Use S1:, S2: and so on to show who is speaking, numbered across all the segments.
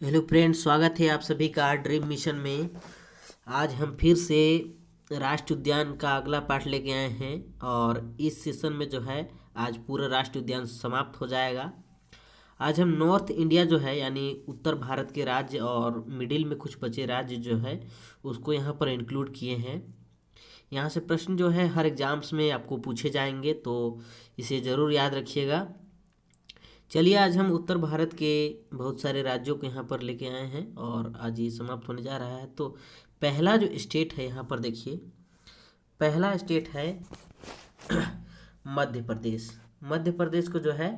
S1: Hello friends, स्वागत है आप सभी का ड्रीम मिशन में। आज हम फिर से राष्ट्रीय उद्यान का अगला पार्ट लेके आए हैं और इस सेशन में जो है आज पूरा राष्ट्रीय उद्यान समाप्त हो जाएगा। आज हम नॉर्थ इंडिया जो है यानी उत्तर भारत के राज्य और मिडिल में कुछ बचे राज्य जो है उसको यहाँ पर इंक्लूड किए हैं। यहाँ से प्रश्न जो है हर एग्जाम्स में आपको पूछे जाएंगे, तो इसे ज़रूर याद रखिएगा। चलिए, आज हम उत्तर भारत के बहुत सारे राज्यों को यहाँ पर लेके आए हैं और आज ये समाप्त होने जा रहा है। तो पहला जो स्टेट है यहाँ पर देखिए, पहला स्टेट है मध्य प्रदेश। मध्य प्रदेश को जो है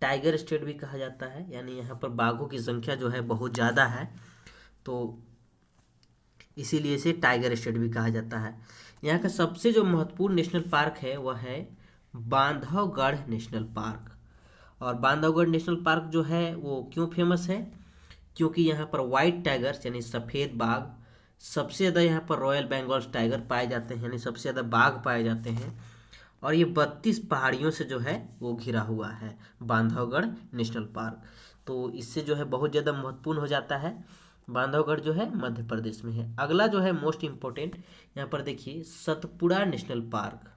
S1: टाइगर स्टेट भी कहा जाता है, यानी यहाँ पर बाघों की संख्या जो है बहुत ज़्यादा है, तो इसीलिए इसे टाइगर स्टेट भी कहा जाता है। यहाँ का सबसे जो महत्वपूर्ण नेशनल पार्क है वह है बांधवगढ़ नेशनल पार्क। और बांधवगढ़ नेशनल पार्क जो है वो क्यों फेमस है? क्योंकि यहाँ पर वाइट टाइगर्स यानी सफ़ेद बाघ, सबसे ज़्यादा यहाँ पर रॉयल बंगाल टाइगर पाए जाते हैं, यानी सबसे ज़्यादा बाघ पाए जाते हैं। और ये 32 पहाड़ियों से जो है वो घिरा हुआ है बांधवगढ़ नेशनल पार्क। तो इससे जो है बहुत ज़्यादा महत्वपूर्ण हो जाता है। बांधवगढ़ जो है मध्य प्रदेश में है। अगला जो है मोस्ट इम्पोर्टेंट, यहाँ पर देखिए सतपुड़ा नेशनल पार्क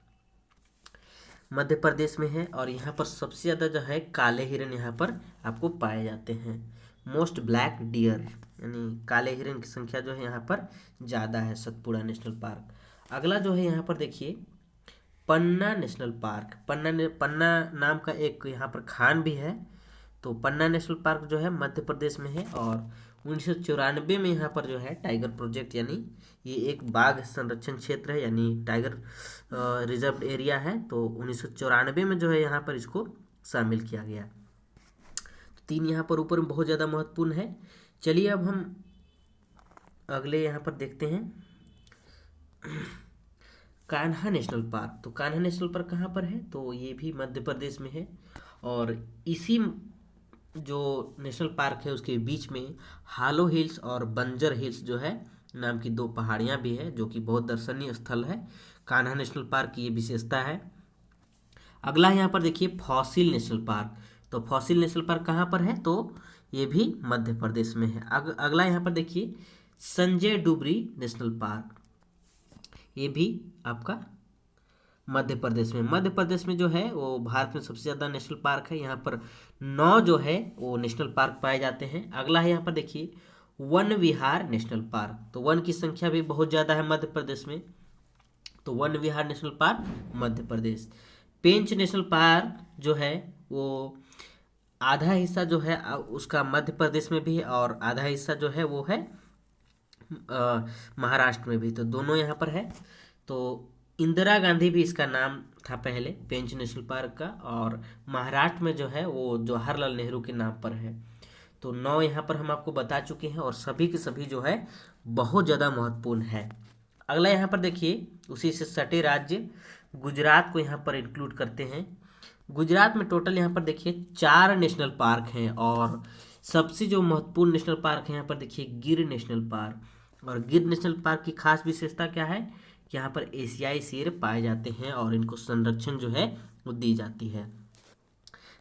S1: मध्य प्रदेश में है और यहाँ पर सबसे ज़्यादा जो है काले हिरन यहाँ पर आपको पाए जाते हैं। मोस्ट ब्लैक डियर यानी काले हिरन की संख्या जो है यहाँ पर ज़्यादा है सतपुड़ा नेशनल पार्क। अगला जो है यहाँ पर देखिए पन्ना नेशनल पार्क। पन्ना नाम का एक यहाँ पर खान भी है। तो पन्ना नेशनल पार्क जो है मध्य प्रदेश में है और 1994 में यहाँ पर जो है टाइगर प्रोजेक्ट यानी ये एक बाघ संरक्षण क्षेत्र है, यानी टाइगर रिजर्व एरिया है। तो 1994 में जो है यहाँ पर इसको शामिल किया गया। तो तीन यहाँ पर ऊपर में बहुत ज़्यादा महत्वपूर्ण है। चलिए अब हम अगले यहाँ पर देखते हैं कान्हा नेशनल पार्क। तो कान्हा नेशनल पार्क कहाँ पर है? तो ये भी मध्य प्रदेश में है और इसी जो नेशनल पार्क है उसके बीच में हालो हिल्स और बंजर हिल्स जो है नाम की दो पहाड़ियाँ भी है, जो कि बहुत दर्शनीय स्थल है। कान्हा नेशनल पार्क की ये विशेषता है। अगला यहाँ पर देखिए फॉसिल नेशनल पार्क। तो फॉसिल नेशनल पार्क कहाँ पर है? तो ये भी मध्य प्रदेश में है। अगला यहाँ पर देखिए संजय डुबरी नेशनल पार्क, ये भी आपका मध्य प्रदेश में। मध्य प्रदेश में जो है वो भारत में सबसे ज़्यादा नेशनल पार्क है। यहाँ पर 9 जो है वो नेशनल पार्क पाए जाते हैं। अगला है यहाँ पर देखिए वन विहार नेशनल पार्क। तो वन की संख्या भी बहुत ज़्यादा है मध्य प्रदेश में, तो वन विहार नेशनल पार्क मध्य प्रदेश। पेंच नेशनल पार्क जो है वो आधा हिस्सा जो है उसका मध्य प्रदेश में भी है और आधा हिस्सा जो है वो है महाराष्ट्र में भी। तो दोनों यहाँ पर है। तो इंदिरा गांधी भी इसका नाम था पहले पेंच नेशनल पार्क का, और महाराष्ट्र में जो है वो जवाहरलाल नेहरू के नाम पर है। तो 9 यहाँ पर हम आपको बता चुके हैं और सभी के सभी जो है बहुत ज़्यादा महत्वपूर्ण है। अगला यहाँ पर देखिए उसी से सटे राज्य गुजरात को यहाँ पर इंक्लूड करते हैं। गुजरात में टोटल यहाँ पर देखिए 4 नेशनल पार्क हैं और सबसे जो महत्वपूर्ण नेशनल पार्क है यहाँ पर देखिए गिर नेशनल पार्क। और गिर नेशनल पार्क की खास विशेषता क्या है? कि यहाँ पर एशियाई शेर पाए जाते हैं और इनको संरक्षण जो है वो दी जाती है।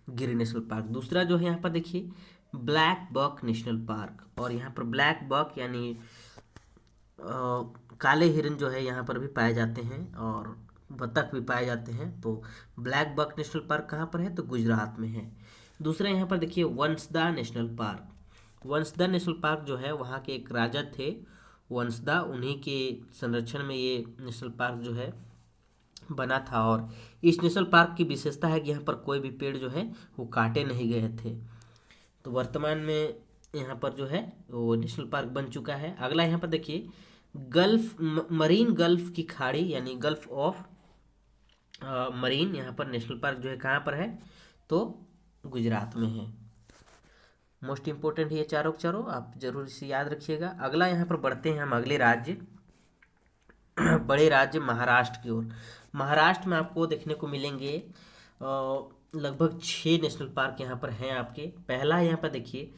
S1: गिर नेशनल पार्क। दूसरा जो है यहाँ पर देखिए ब्लैक बक नेशनल पार्क, और यहाँ पर ब्लैक बक यानी काले हिरन जो है यहाँ पर भी पाए जाते हैं और बतख भी पाए जाते हैं। तो ब्लैक बक नेशनल पार्क कहाँ पर है? तो गुजरात में है। दूसरा यहाँ पर देखिए Vansda national park. Vansda national park जो है वहाँ के एक राजा थे वंसदा, उन्हीं के संरक्षण में ये नेशनल पार्क जो है बना था। और इस नेशनल पार्क की विशेषता है कि यहाँ पर कोई भी पेड़ जो है वो काटे नहीं गए थे। तो वर्तमान में यहाँ पर जो है वो नेशनल पार्क बन चुका है। अगला यहाँ पर देखिए मरीन गल्फ की खाड़ी यानी गल्फ ऑफ मरीन, यहाँ पर नेशनल पार्क जो है कहाँ पर है? तो गुजरात में है। मोस्ट इम्पोर्टेंट ये चारों के चारों आप जरूर इसे याद रखिएगा। अगला यहाँ पर बढ़ते हैं हम अगले राज्य बड़े राज्य महाराष्ट्र की ओर। महाराष्ट्र में आपको देखने को मिलेंगे लगभग 6 नेशनल पार्क यहाँ पर हैं आपके। पहला यहाँ पर देखिए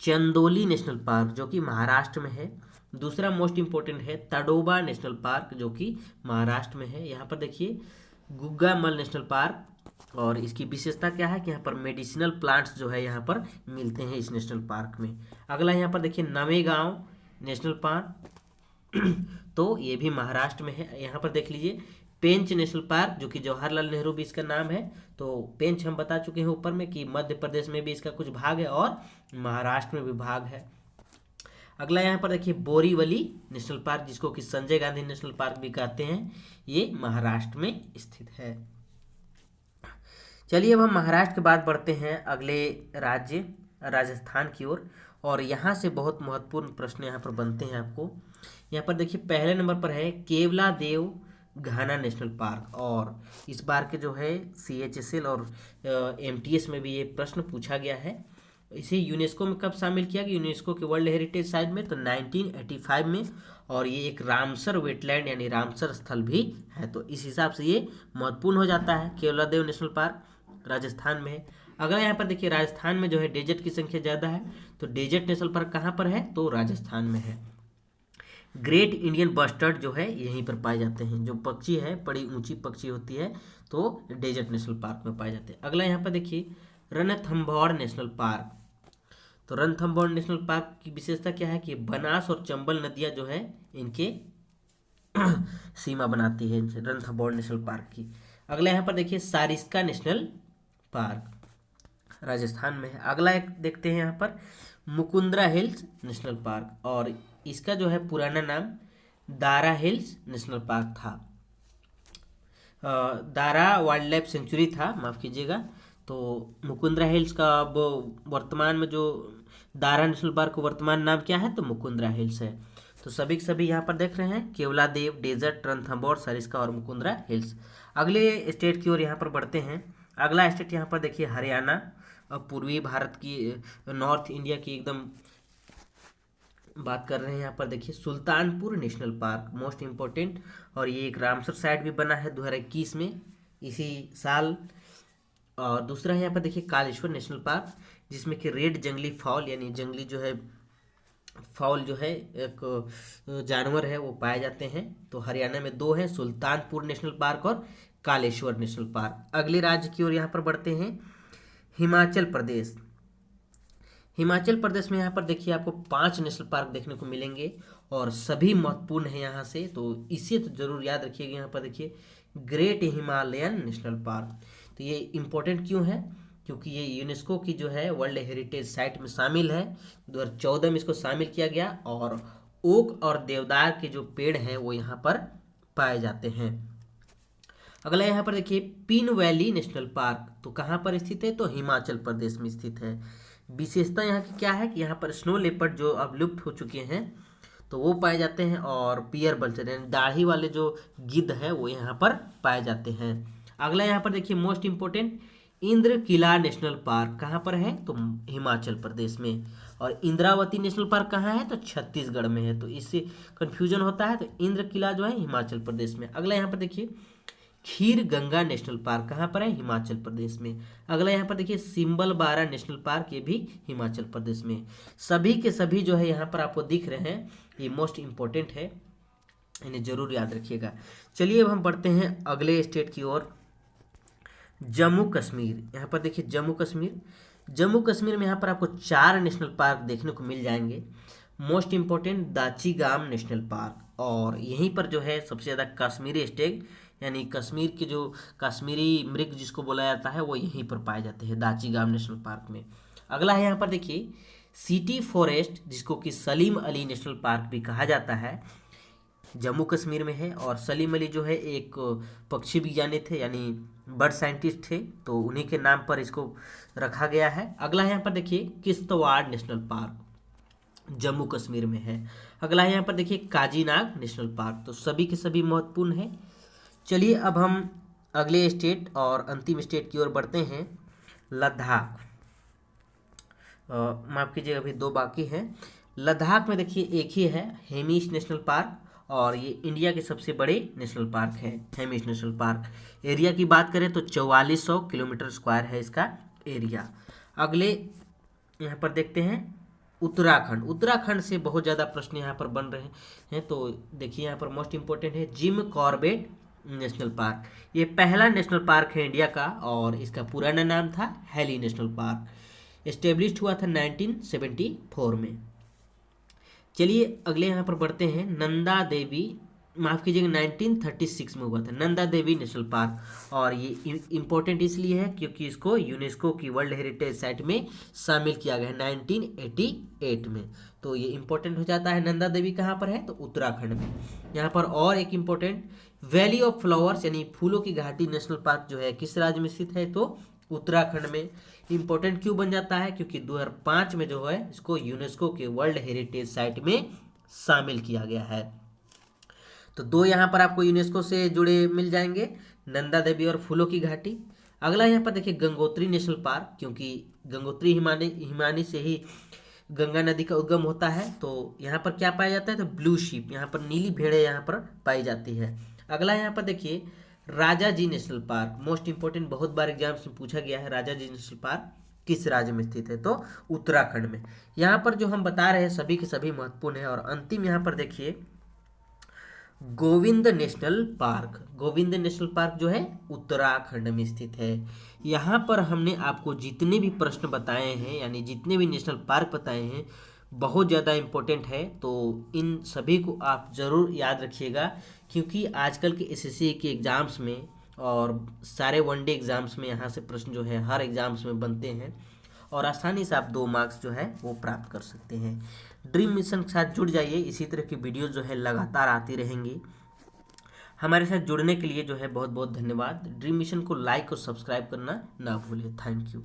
S1: चंदोली नेशनल पार्क जो कि महाराष्ट्र में है। दूसरा मोस्ट इम्पोर्टेंट है तडोबा नेशनल पार्क जो कि महाराष्ट्र में है। यहाँ पर देखिए गुग्गामल नेशनल पार्क और इसकी विशेषता क्या है कि यहाँ पर मेडिसिनल प्लांट्स जो है यहाँ पर मिलते हैं इस नेशनल पार्क में। अगला यहाँ पर देखिए नवेगांव नेशनल पार्क, तो ये भी महाराष्ट्र में है। यहाँ पर देख लीजिए पेंच नेशनल पार्क, जो कि जवाहरलाल नेहरू भी इसका नाम है। तो पेंच हम बता चुके हैं ऊपर में कि मध्य प्रदेश में भी इसका कुछ भाग है और महाराष्ट्र में भी भाग है। अगला यहाँ पर देखिए बोरीवली नेशनल पार्क, जिसको कि संजय गांधी नेशनल पार्क भी कहते हैं, ये महाराष्ट्र में स्थित है। चलिए अब हम महाराष्ट्र के बाद बढ़ते हैं अगले राज्य राजस्थान की ओर, और यहाँ से बहुत महत्वपूर्ण प्रश्न यहाँ पर बनते हैं आपको। यहाँ पर देखिए पहले नंबर पर है केवला देव घाना नेशनल पार्क, और इस बार के जो है CHSL और MTS में भी ये प्रश्न पूछा गया है। इसे यूनेस्को में कब शामिल किया गया? यूनेस्को के वर्ल्ड हेरिटेज साइट में तो 1985 में, और ये एक रामसर वेटलैंड यानी रामसर स्थल भी है, तो इस हिसाब से ये महत्वपूर्ण हो जाता है। केवलादेव नेशनल पार्क राजस्थान में है। अगर यहाँ पर देखिए राजस्थान में जो है डेजर्ट की संख्या ज़्यादा है, तो डेजर्ट नेशनल पार्क कहाँ पर है? तो राजस्थान में है। ग्रेट इंडियन बस्टर्ड जो है यहीं पर पाए जाते हैं, जो पक्षी है बड़ी ऊंची पक्षी होती है, तो डेजर्ट नेशनल पार्क में पाए जाते हैं। अगला यहाँ पर देखिए रणथंभौर नेशनल पार्क, तो रणथंभौर नेशनल पार्क की विशेषता क्या है कि बनास और चंबल नदियाँ जो है इनके सीमा बनाती है रणथंभौर नेशनल पार्क की। अगला यहाँ पर देखिए सारिस्का नेशनल पार्क राजस्थान में है। अगला एक देखते हैं यहाँ पर मुकुंदरा हिल्स नेशनल पार्क, और इसका जो है पुराना नाम दारा हिल्स नेशनल पार्क था। दारा वाइल्ड लाइफ सेंचुरी था, माफ़ कीजिएगा। तो मुकुंदरा हिल्स का अब वर्तमान में जो दारा नेशनल पार्क का वर्तमान नाम क्या है? तो मुकुंदरा हिल्स है। तो सभी के सभी यहाँ पर देख रहे हैं केवलादेव, डेजर्ट, रणथंभौर, सरिस्का और मुकुंदरा हिल्स। अगले स्टेट की ओर यहाँ पर बढ़ते हैं। अगला स्टेट यहाँ पर देखिए हरियाणा, और पूर्वी भारत की नॉर्थ इंडिया की एकदम बात कर रहे हैं। यहाँ पर देखिए Sultanpur national park most important, और ये एक रामसर साइट भी बना है 2021 में इसी साल। और दूसरा यहाँ पर देखिए कालेश्वर नेशनल पार्क, जिसमें कि रेड जंगली फाउल यानी जंगली जो है फाउल जो है एक जानवर है वो पाए जाते हैं। तो हरियाणा में दो हैं, सुल्तानपुर नेशनल पार्क और कालेश्वर नेशनल पार्क। अगले राज्य की ओर यहाँ पर बढ़ते हैं हिमाचल प्रदेश। हिमाचल प्रदेश में यहाँ पर देखिए आपको 5 नेशनल पार्क देखने को मिलेंगे, और सभी महत्वपूर्ण है यहाँ से, तो इसे तो जरूर याद रखिएगा। यहाँ पर देखिए ग्रेट हिमालयन नेशनल पार्क, तो ये इम्पोर्टेंट क्यों है? क्योंकि ये यूनेस्को की जो है वर्ल्ड हेरिटेज साइट में शामिल है। 2014 में इसको शामिल किया गया, और ओक और देवदार के जो पेड़ हैं वो यहाँ पर पाए जाते हैं। अगला यहाँ पर देखिए पिन वैली नेशनल पार्क, तो कहाँ पर स्थित है? तो हिमाचल प्रदेश में स्थित है। विशेषता यहाँ की क्या है कि यहाँ पर स्नो लेपर्ड जो अब लुप्त हो चुके हैं तो वो पाए जाते हैं, और पियर बल्चर यानी दाढ़ी वाले जो गिद्ध है वो यहाँ पर पाए जाते हैं। अगला यहाँ पर देखिए मोस्ट इम्पोर्टेंट इंद्र किला नेशनल पार्क कहाँ पर है? तो हिमाचल प्रदेश में। और इंद्रावती नेशनल पार्क कहाँ है? तो छत्तीसगढ़ में है, तो इससे कन्फ्यूजन होता है। तो इंद्र किला जो है हिमाचल प्रदेश में। अगला यहाँ पर देखिए खीर गंगा नेशनल पार्क कहाँ पर है? हिमाचल प्रदेश में। अगला यहाँ पर देखिए सिंबलबारा नेशनल पार्क, ये भी हिमाचल प्रदेश में। सभी के सभी जो है यहाँ पर आपको दिख रहे हैं, ये मोस्ट इम्पोर्टेंट है, इन्हें जरूर याद रखिएगा। चलिए अब हम बढ़ते हैं अगले स्टेट की ओर, जम्मू कश्मीर। यहाँ पर देखिए जम्मू कश्मीर में यहाँ पर आपको 4 नेशनल पार्क देखने को मिल जाएंगे। Most important Dachigam national park, और यहीं पर जो है सबसे ज़्यादा कश्मीरी स्टेग यानी कश्मीर के जो कश्मीरी मृग जिसको बोला जाता है वो यहीं पर पाए जाते हैं दाचीगाम नेशनल पार्क में। अगला है यहाँ पर देखिए सिटी फॉरेस्ट, जिसको कि सलीम अली नेशनल पार्क भी कहा जाता है, जम्मू कश्मीर में है। और सलीम अली जो है एक पक्षी विज्ञानी थे यानी बर्ड साइंटिस्ट थे, तो उन्हीं के नाम पर इसको रखा गया है। अगला यहाँ पर देखिए किश्तवाड़ नेशनल पार्क, जम्मू कश्मीर में है। अगला यहाँ पर देखिए काजीनाग नेशनल पार्क, तो सभी के सभी महत्वपूर्ण है। चलिए अब हम अगले स्टेट और अंतिम स्टेट की ओर बढ़ते हैं, लद्दाख। माफ़ कीजिएगा अभी 2 बाकी हैं। लद्दाख में देखिए एक ही है हेमिस नेशनल पार्क, और ये इंडिया के सबसे बड़े नेशनल पार्क है हेमिस नेशनल पार्क। एरिया की बात करें तो 4400 किलोमीटर स्क्वायर है इसका एरिया। अगले यहाँ पर देखते हैं उत्तराखंड से बहुत ज़्यादा प्रश्न यहाँ पर बन रहे हैं, तो देखिए यहाँ पर मोस्ट इम्पोर्टेंट है जिम कॉर्बेट नेशनल पार्क। ये पहला नेशनल पार्क है इंडिया का और इसका पुराना नाम था हैली नेशनल पार्क। एस्टेब्लिश्ड हुआ था 1974 में। चलिए अगले यहाँ पर बढ़ते हैं। नंदा देवी, माफ़ कीजिएगा, 1936 में हुआ था नंदा देवी नेशनल पार्क। और ये इम्पोर्टेंट इसलिए है क्योंकि इसको यूनेस्को की वर्ल्ड हेरिटेज साइट में शामिल किया गया है 1988 में। तो ये इम्पोर्टेंट हो जाता है। नंदा देवी कहाँ पर है? तो उत्तराखंड में। यहाँ पर और एक इम्पोर्टेंट, वैली ऑफ फ्लावर्स यानी फूलों की घाटी नेशनल पार्क जो है किस राज्य में स्थित है? तो उत्तराखंड में। इम्पोर्टेंट क्यों बन जाता है? क्योंकि 2005 में जो है इसको यूनेस्को के वर्ल्ड हेरिटेज साइट में शामिल किया गया है। तो दो यहाँ पर आपको यूनेस्को से जुड़े मिल जाएंगे, नंदा देवी और फूलों की घाटी। अगला यहाँ पर देखिए गंगोत्री नेशनल पार्क, क्योंकि गंगोत्री हिमानी से ही गंगा नदी का उद्गम होता है। तो यहाँ पर क्या पाया जाता है? तो ब्लू शीप, यहाँ पर नीली भेड़ें यहाँ पर पाई जाती है। अगला यहाँ पर देखिए राजा जी नेशनल पार्क, मोस्ट इंपोर्टेंट, बहुत बार एग्जाम्स में पूछा गया है। राजा जी नेशनल पार्क किस राज्य में स्थित है? तो उत्तराखंड में। यहाँ पर जो हम बता रहे हैं सभी के सभी महत्वपूर्ण है। और अंतिम यहाँ पर देखिए Govind national park. Govind national park जो है उत्तराखंड में स्थित है। यहाँ पर हमने आपको जितने भी प्रश्न बताए हैं यानी जितने भी नेशनल पार्क बताए हैं बहुत ज़्यादा इम्पोर्टेंट है। तो इन सभी को आप ज़रूर याद रखिएगा, क्योंकि आजकल के एसएससी के एग्ज़ाम्स में और सारे वनडे एग्ज़ाम्स में यहाँ से प्रश्न जो है हर एग्ज़ाम्स में बनते हैं और आसानी से आप 2 मार्क्स जो है वो प्राप्त कर सकते हैं। ड्रीम मिशन के साथ जुड़ जाइए, इसी तरह की वीडियो जो है लगातार आती रहेंगी। हमारे साथ जुड़ने के लिए जो है बहुत बहुत धन्यवाद। ड्रीम मिशन को लाइक और सब्सक्राइब करना ना भूलें। Thank you.